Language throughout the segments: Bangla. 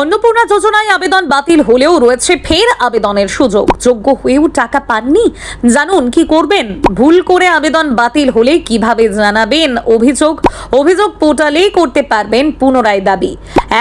অন্নপূর্ণা যোজনায় আবেদন বাতিল হলেও রয়েছে ফের আবেদনের সুযোগ। যোগ্য হয়েও টাকা পাননি, জানুন কি করবেন। ভুল করে আবেদন বাতিল হলে কিভাবে জানাবেন অভিযোগ পোর্টালেই করতে পারবেন পুনরায় দাবি।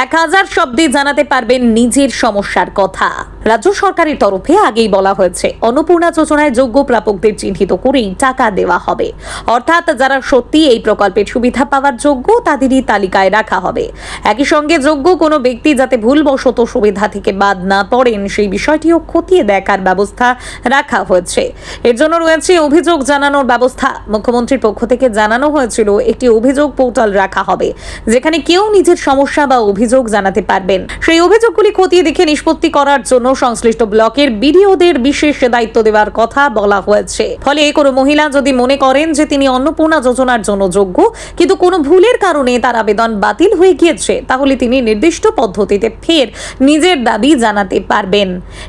1000 শব্দে জানাতে পারবেন নিজের সমস্যার কথা। রাজ্য সরকারের তরফে আগেই বলা হয়েছে, অন্নপূর্ণা যোজনায় যোগ্য প্রাপকদের চিহ্নিত করেই টাকা দেওয়া হবে। অর্থাৎ যারা সত্যি এই প্রকল্পের সুবিধা পাওয়ার যোগ্য তাদেরই তালিকায় রাখা হবে। একই সঙ্গে যোগ্য কোনো ব্যক্তি যাতে ভুলবশত সুবিধা থেকে বাদ না পড়েন সেই বিষয়টিও খতিয়ে দেখার ব্যবস্থা রাখা হয়েছে। এর জন্য রয়েছে অভিযোগ জানানোর ব্যবস্থা। মুখ্যমন্ত্রীর পক্ষ থেকে জানানো হয়েছিল একটি অভিযোগ পোর্টাল রাখা হবে, যেখানে কেউ নিজের সমস্যা বা অভিযোগ জানাতে পারবেন। সেই অভিযোগগুলি খতিয়ে দেখে নিষ্পত্তি করার জন্য সংশ্লিষ্ট ব্লকের বিডিওদের বিশেষ দায়িত্ব দেওয়ার কথা বলা হয়েছে। ফলে কোনো মহিলা যদি মনে করেন যে তিনি অন্নপূর্ণা যোজনার জন্য যোগ্য, কিন্তু কোনো ভুলের কারণে তার আবেদন বাতিল হয়ে গিয়েছে, তাহলে তিনি নির্দিষ্ট পদ্ধতিতে ফের নিজের দাবি জানাতে পারবেন।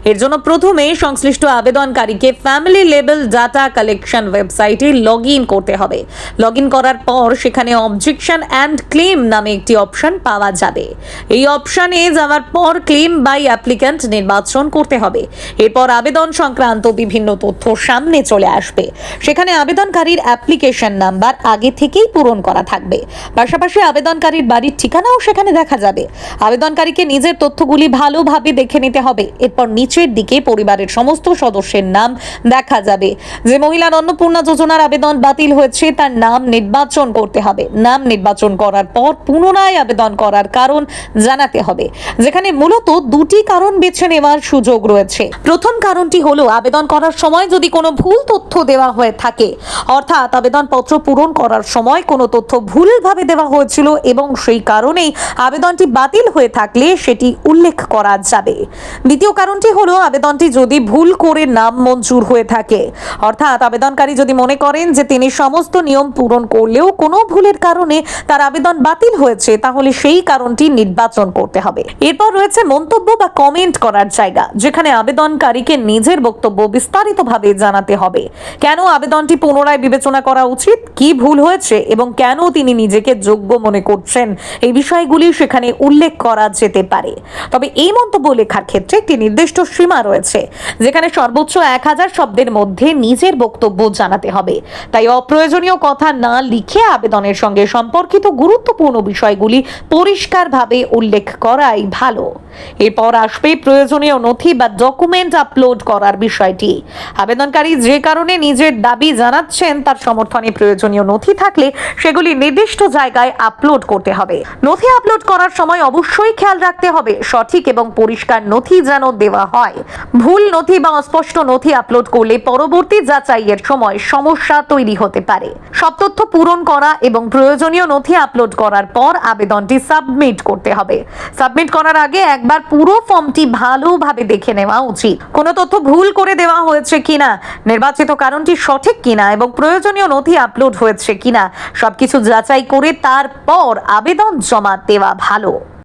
এর জন্য প্রথমে সংশ্লিষ্ট আবেদনকারীকে ফ্যামিলি লেভেল ডাটা কালেকশন ওয়েবসাইটে লগ ইন করতে হবে। লগ ইন করার পর সেখানে অবজেকশন অ্যান্ড ক্লেম নামে একটি অপশন পাওয়া যাবে। এই অপশনে যাওয়ার পর ক্লেম বাই অ্যাপ্লিক্যান্ট নির্বাচন করতে হবে। এরপর আবেদন সংক্রান্ত বিভিন্ন তথ্য সামনে চলে আসবে। সেখানে আবেদনকারীর অ্যাপ্লিকেশন নাম্বার আগে থেকেই পূরণ করা থাকবে। পাশাপাশি আবেদনকারীর বাড়ির ঠিকানাও সেখানে দেখা যাবে। আবেদনকারীকে নিজের তথ্যগুলি ভালোভাবে দেখে নিতে হবে। এরপর নিচের দিকে পরিবারের সমস্ত সদস্যের নাম দেখা যাবে। যে মহিলার অন্নপূর্ণা যোজনার আবেদন বাতিল হয়েছে তার নাম নির্বাচন করতে হবে। নাম নির্বাচন করার পর পুনরায় আবেদন করার কারণ জানাতে হবে, যেখানে মূলত দুটি কারণ বেছে নেওয়ার সুযোগ রয়েছে। প্রথম কারণটি হলো আবেদন করার সময় যদি কোনো ভুল তথ্য দেওয়া হয়ে থাকে, অর্থাৎ আবেদনপত্র পূরণ করার সময় কোনো তথ্য ভুলভাবে দেওয়া হয়েছিল এবং সেই কারণেই আবেদনটি বাতিল হয়ে থাকলে সেটি উল্লেখ করা যাবে। দ্বিতীয় কারণটি হলো আবেদনটি যদি ভুল করে নাম মঞ্জুর হয়ে থাকে, অর্থাৎ আবেদনকারী যদি মনে করেন যে তিনি সমস্ত নিয়ম পূরণ করলেও কোনো ভুলের কারণে তার আবেদন বাতিল হয়েছে, তাহলে সেই কারণটি নির্বাচন করতে হবে। এরপর রয়েছে মন্তব্য বা কমেন্ট করার জায়গা, যেখানে আবেদনকারীকে নিজের বক্তব্য বিস্তারিতভাবে জানাতে হবে। কেন আবেদনটি পুনরায় বিবেচনা করা উচিত, কি ভুল হয়েছে এবং কেন তিনি নিজেকে যোগ্য মনে করছেন, এই বিষয়গুলি সেখানে উল্লেখ করা যেতে পারে। তবে এই মন্তব্য লেখার ক্ষেত্রে একটি নির্দিষ্ট সীমা রয়েছে, যেখানে সর্বোচ্চ 1000 শব্দের মধ্যে নিজের বক্তব্য জানাতে হবে। তাই অপ্রয়োজনীয় কথা না লিখে আবেদনের সঙ্গে সম্পর্কিত গুরুত্বপূর্ণ বিষয়গুলি পরিষ্কারভাবে উল্লেখ করাই ভালো। এরপর আসবে প্রয়োজনীয় নথি বা ডকুমেন্ট আপলোড করার বিষয়টি। আবেদনকারী যে কারণে নিজের দাবি জানাচ্ছেন তার সমর্থনে প্রয়োজনীয় নথি থাকলে সেগুলি নির্দিষ্ট জায়গায় আপলোড করতে হবে। নথি আপলোড করার সময় অবশ্যই খেয়াল রাখতে হবে সঠিক এবং পরিষ্কার নথি যেন দেওয়া হয়। ভুল নথি বা অস্পষ্ট নথি আপলোড করলে পরবর্তী যাচাইয়ের সময় সমস্যা তৈরি হতে পারে। সব তথ্য পূরণ করা এবং প্রয়োজনীয় নথি আপলোড করার পর আবেদনটি সাবমিট করতে হবে। সাবমিট করার আগে একবার পুরো ফর্মটি ভালোভাবে দেখে নেওয়া উচিত। কোনো তথ্য ভুল করে দেওয়া হয়েছে কিনা, নির্বাচিত কারণটি সঠিক কিনা এবং প্রয়োজনীয় নথি আপলোড হয়েছে কিনা সবকিছু যাচাই করে তারপর আবেদন জমা দেওয়া ভালো।